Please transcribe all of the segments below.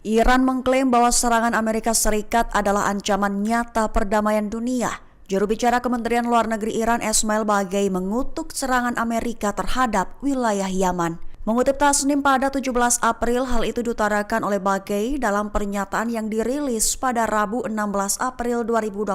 Iran mengklaim bahwa serangan Amerika Serikat adalah ancaman nyata perdamaian dunia. Juru bicara Kementerian Luar Negeri Iran Esmail Baghaei mengutuk serangan Amerika terhadap wilayah Yaman. Mengutip Tasnim pada 17 April, hal itu diutarakan oleh Baghaei dalam pernyataan yang dirilis pada Rabu 16 April 2025.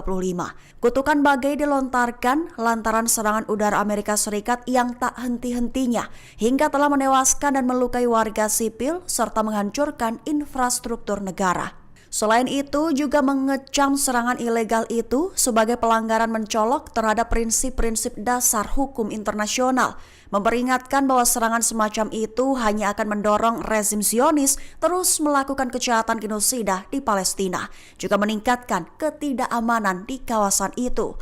Kutukan Baghaei dilontarkan lantaran serangan udara Amerika Serikat yang tak henti-hentinya hingga telah menewaskan dan melukai warga sipil serta menghancurkan infrastruktur negara. Selain itu, juga mengecam serangan ilegal itu sebagai pelanggaran mencolok terhadap prinsip-prinsip dasar hukum internasional, memperingatkan bahwa serangan semacam itu hanya akan mendorong rezim Zionis terus melakukan kejahatan genosida di Palestina, juga meningkatkan ketidakamanan di kawasan itu.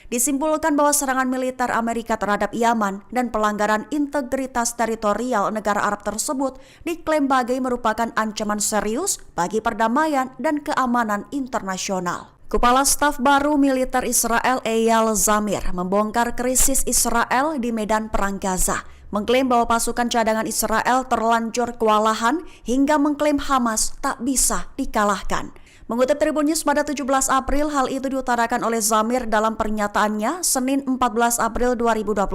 Disimpulkan bahwa serangan militer Amerika terhadap Yaman dan pelanggaran integritas teritorial negara Arab tersebut diklaim Baghaei merupakan ancaman serius bagi perdamaian dan keamanan internasional. Kepala Staf Baru Militer Israel Eyal Zamir membongkar krisis Israel di medan perang Gaza, mengklaim bahwa pasukan cadangan Israel terlanjur kewalahan hingga mengklaim Hamas tak bisa dikalahkan. Mengutip Tribun News pada 17 April, hal itu diutarakan oleh Zamir dalam pernyataannya Senin 14 April 2025.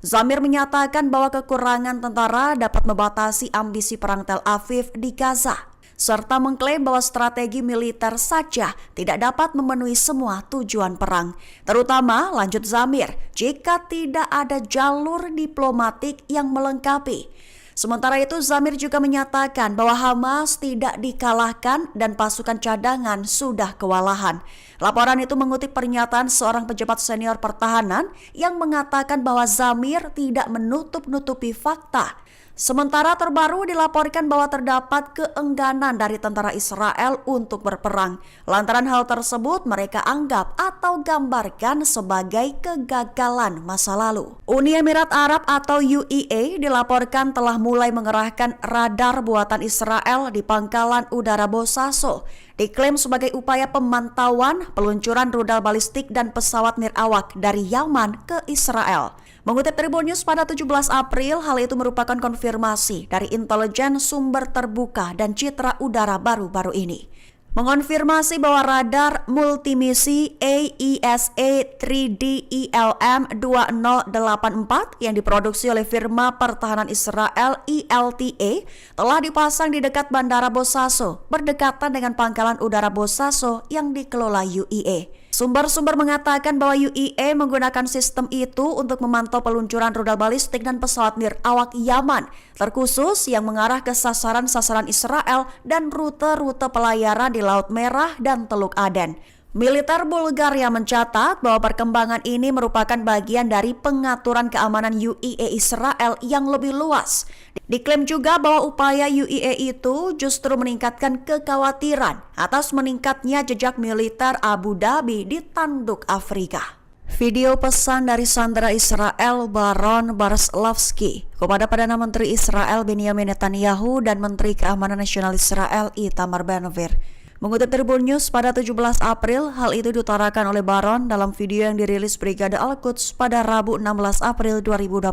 Zamir menyatakan bahwa kekurangan tentara dapat membatasi ambisi perang Tel Aviv di Gaza, serta mengklaim bahwa strategi militer saja tidak dapat memenuhi semua tujuan perang. Terutama, lanjut Zamir, jika tidak ada jalur diplomatik yang melengkapi. Sementara itu, Zamir juga menyatakan bahwa Hamas tidak dikalahkan dan pasukan cadangan sudah kewalahan. Laporan itu mengutip pernyataan seorang pejabat senior pertahanan yang mengatakan bahwa Zamir tidak menutup-nutupi fakta. Sementara terbaru dilaporkan bahwa terdapat keengganan dari tentara Israel untuk berperang. Lantaran hal tersebut mereka anggap atau gambarkan sebagai kegagalan masa lalu. Uni Emirat Arab atau UEA dilaporkan telah mulai mengerahkan radar buatan Israel di pangkalan udara Bosaso. Diklaim sebagai upaya pemantauan peluncuran rudal balistik dan pesawat nirawak dari Yaman ke Israel. Mengutip Tribun News pada 17 April, hal itu merupakan konfirmasi dari intelijen sumber terbuka dan citra udara baru-baru ini. Mengonfirmasi bahwa radar multimisi AESA 3D ELM 2084 yang diproduksi oleh firma pertahanan Israel ILTA telah dipasang di dekat Bandara Bosaso, berdekatan dengan pangkalan udara Bosaso yang dikelola UEA. Sumber-sumber mengatakan bahwa UEA menggunakan sistem itu untuk memantau peluncuran rudal balistik dan pesawat nirawak Yaman, terkhusus yang mengarah ke sasaran-sasaran Israel dan rute-rute pelayaran di Laut Merah dan Teluk Aden. Militer Bulgaria mencatat bahwa perkembangan ini merupakan bagian dari pengaturan keamanan UEA Israel yang lebih luas. Diklaim juga bahwa upaya UEA itu justru meningkatkan kekhawatiran atas meningkatnya jejak militer Abu Dhabi di Tanduk Afrika. Video pesan dari sandera Israel Baron Barslavsky kepada Perdana Menteri Israel Benjamin Netanyahu dan Menteri Keamanan Nasional Israel Itamar Ben-Gvir. Mengutip Tribun News pada 17 April, hal itu diutarakan oleh Baron dalam video yang dirilis Brigade Al-Quds pada Rabu 16 April 2025.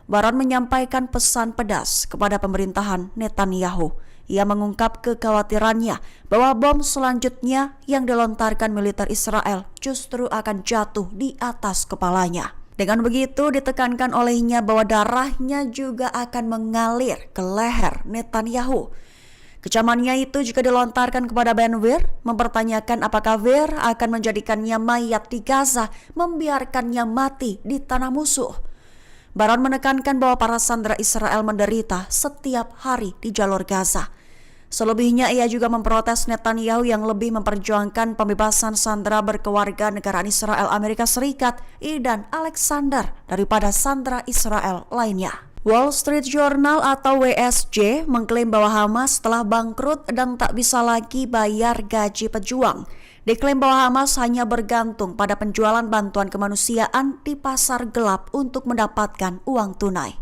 Baron menyampaikan pesan pedas kepada pemerintahan Netanyahu. Ia mengungkap kekhawatirannya bahwa bom selanjutnya yang dilontarkan militer Israel justru akan jatuh di atas kepalanya. Dengan begitu ditekankan olehnya bahwa darahnya juga akan mengalir ke leher Netanyahu. Kecamannya itu juga dilontarkan kepada Ben-Gvir, mempertanyakan apakah Gvir akan menjadikannya mayat di Gaza, membiarkannya mati di tanah musuh. Baron menekankan bahwa para sandera Israel menderita setiap hari di jalur Gaza. Selebihnya ia juga memprotes Netanyahu yang lebih memperjuangkan pembebasan sandera berkewarga negaraan Israel Amerika Serikat, Idan Alexander, daripada sandera Israel lainnya. Wall Street Journal atau WSJ mengklaim bahwa Hamas telah bangkrut dan tak bisa lagi bayar gaji pejuang. Diklaim bahwa Hamas hanya bergantung pada penjualan bantuan kemanusiaan di pasar gelap untuk mendapatkan uang tunai.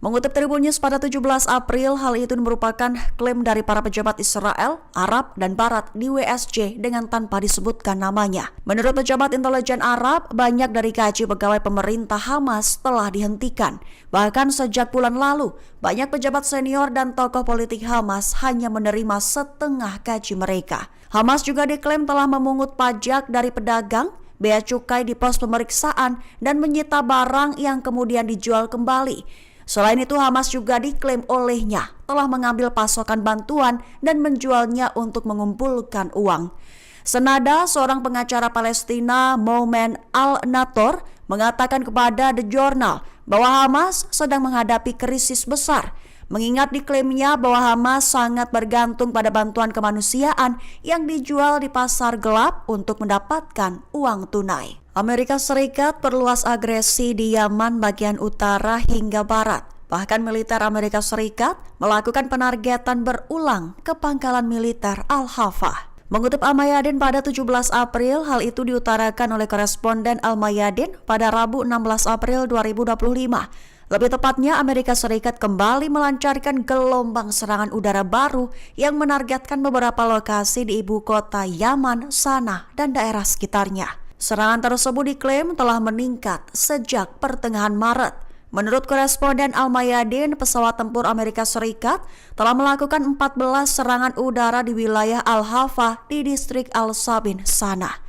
Mengutip Tribun News pada 17 April, hal itu merupakan klaim dari para pejabat Israel, Arab, dan Barat di WSJ dengan tanpa disebutkan namanya. Menurut pejabat intelijen Arab, banyak dari gaji pegawai pemerintah Hamas telah dihentikan. Bahkan sejak bulan lalu, banyak pejabat senior dan tokoh politik Hamas hanya menerima setengah gaji mereka. Hamas juga diklaim telah memungut pajak dari pedagang, bea cukai di pos pemeriksaan, dan menyita barang yang kemudian dijual kembali. Selain itu, Hamas juga diklaim olehnya telah mengambil pasokan bantuan dan menjualnya untuk mengumpulkan uang. Senada, seorang pengacara Palestina, Moumen Al-Nator, mengatakan kepada The Journal bahwa Hamas sedang menghadapi krisis besar, mengingat diklaimnya bahwa Hamas sangat bergantung pada bantuan kemanusiaan yang dijual di pasar gelap untuk mendapatkan uang tunai. Amerika Serikat perluas agresi di Yaman bagian utara hingga barat. Bahkan militer Amerika Serikat melakukan penargetan berulang ke pangkalan militer Al-Hafah. Mengutip Al-Mayadin pada 17 April, hal itu diutarakan oleh koresponden Al-Mayadin pada Rabu 16 April 2025. Lebih tepatnya, Amerika Serikat kembali melancarkan gelombang serangan udara baru yang menargetkan beberapa lokasi di ibu kota Yaman, Sanaa, dan daerah sekitarnya. Serangan tersebut diklaim telah meningkat sejak pertengahan Maret. Menurut koresponden Al-Mayadin, pesawat tempur Amerika Serikat telah melakukan 14 serangan udara di wilayah Al-Hafah di distrik Al-Sabin, Sanaa.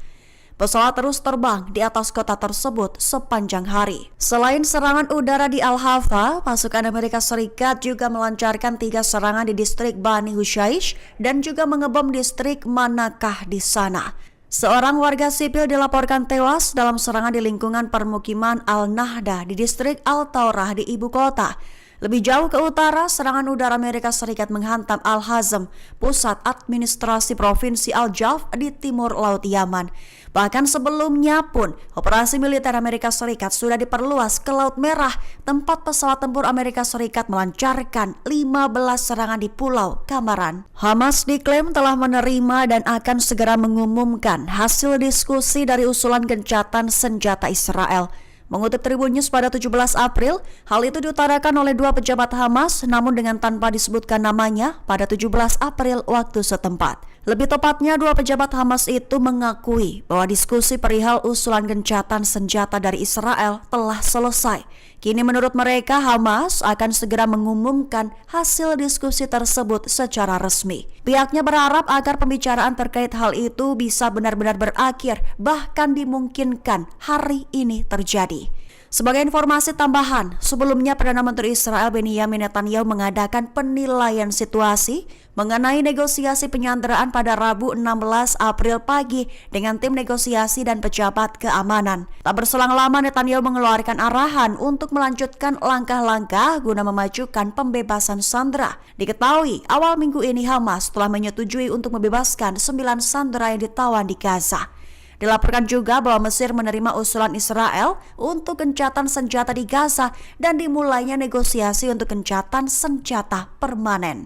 Pesawat terus terbang di atas kota tersebut sepanjang hari. Selain serangan udara di Al-Hafah, pasukan Amerika Serikat juga melancarkan 3 serangan di distrik Bani Hushaish dan juga mengebom distrik Manakah di Sanaa. Seorang warga sipil dilaporkan tewas dalam serangan di lingkungan permukiman Al-Nahda di distrik Al-Taurah di ibu kota. Lebih jauh ke utara, serangan udara Amerika Serikat menghantam Al-Hazm, pusat administrasi provinsi Al-Jaf di timur Laut Yaman. Bahkan sebelumnya pun, operasi militer Amerika Serikat sudah diperluas ke Laut Merah, tempat pesawat tempur Amerika Serikat melancarkan 15 serangan di Pulau Kamaran. Hamas diklaim telah menerima dan akan segera mengumumkan hasil diskusi dari usulan gencatan senjata Israel. Mengutip Tribun News pada 17 April, hal itu diutarakan oleh 2 pejabat Hamas namun dengan tanpa disebutkan namanya pada 17 April waktu setempat. Lebih tepatnya, 2 pejabat Hamas itu mengakui bahwa diskusi perihal usulan gencatan senjata dari Israel telah selesai. Kini menurut mereka, Hamas akan segera mengumumkan hasil diskusi tersebut secara resmi. Pihaknya berharap agar pembicaraan terkait hal itu bisa benar-benar berakhir, bahkan dimungkinkan hari ini terjadi. Sebagai informasi tambahan, sebelumnya Perdana Menteri Israel Benjamin Netanyahu mengadakan penilaian situasi mengenai negosiasi penyanderaan pada Rabu 16 April pagi dengan tim negosiasi dan pejabat keamanan. Tak berselang lama, Netanyahu mengeluarkan arahan untuk melanjutkan langkah-langkah guna memajukan pembebasan sandera. Diketahui, awal minggu ini Hamas telah menyetujui untuk membebaskan 9 sandera yang ditawan di Gaza. Dilaporkan juga bahwa Mesir menerima usulan Israel untuk gencatan senjata di Gaza dan dimulainya negosiasi untuk gencatan senjata permanen.